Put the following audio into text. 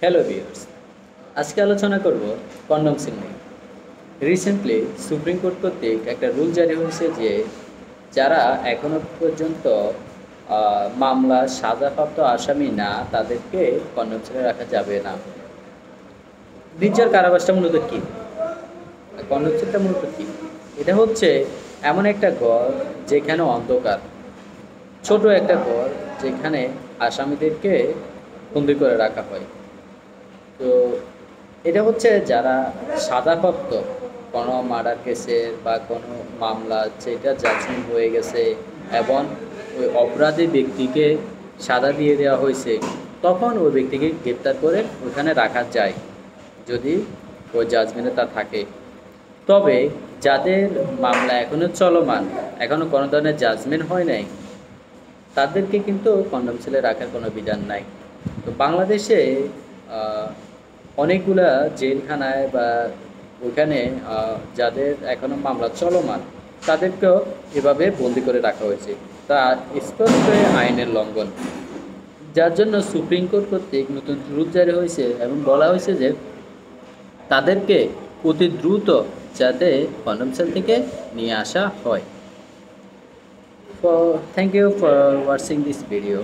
Hello viewers, আজকে আলোচনা করব কন্ডোমসিল নিয়ে। রিসেন্টলি সুপ্রিম কোর্ট কর্তৃক একটা রুল জারি হয়েছে যে যারা এখনো পর্যন্ত মামলা সাজাপ্রাপ্ত আসামি না তাদেরকে কন্ডোমসিলে রাখা যাবে না। নির্জার কারাবাসটা মূলত কী? কন্ডোমসিলটা মূলত কী? এটা হচ্ছে এমন একটা ঘর যেখানে অন্ধকার, ছোট একটা ঘর যেখানে আসামিদেরকে বন্দি করে রাখা হয়। তো এটা হচ্ছে যারা সাজাপ্রাপ্ত কোনো মার্ডার কেসের বা কোনো মামলা যেটা জাজমেন্ট হয়ে গেছে এবং ওই অপরাধী ব্যক্তিকে সাজা দিয়ে দেওয়া হয়েছে, তখন ওই ব্যক্তিকে গ্রেপ্তার করে ওখানে রাখা যায় যদি ওই জাজমেন্টে তা থাকে। তবে যাদের মামলা এখনও চলমান, এখনও কোনো ধরনের জাজমেন্ট হয় নাই, তাদেরকে কিন্তু কন্ডোম সেলে রাখার কোনো বিধান নাই। তো বাংলাদেশে অনেকগুলা জেলখানায় বা ওখানে যাদের এখনও মামলা চলমান তাদেরকেও এভাবে বন্দি করে রাখা হয়েছে। তা স্পষ্ট আইনের লঙ্ঘন, যার জন্য সুপ্রিম কোর্ট কর্তৃক নতুন রুল জারি হয়েছে এবং বলা হয়েছে যে তাদেরকে অতি দ্রুত যাতে কন্ডোম সেল থেকে নিয়ে আসা হয়। Thank you for watching this video.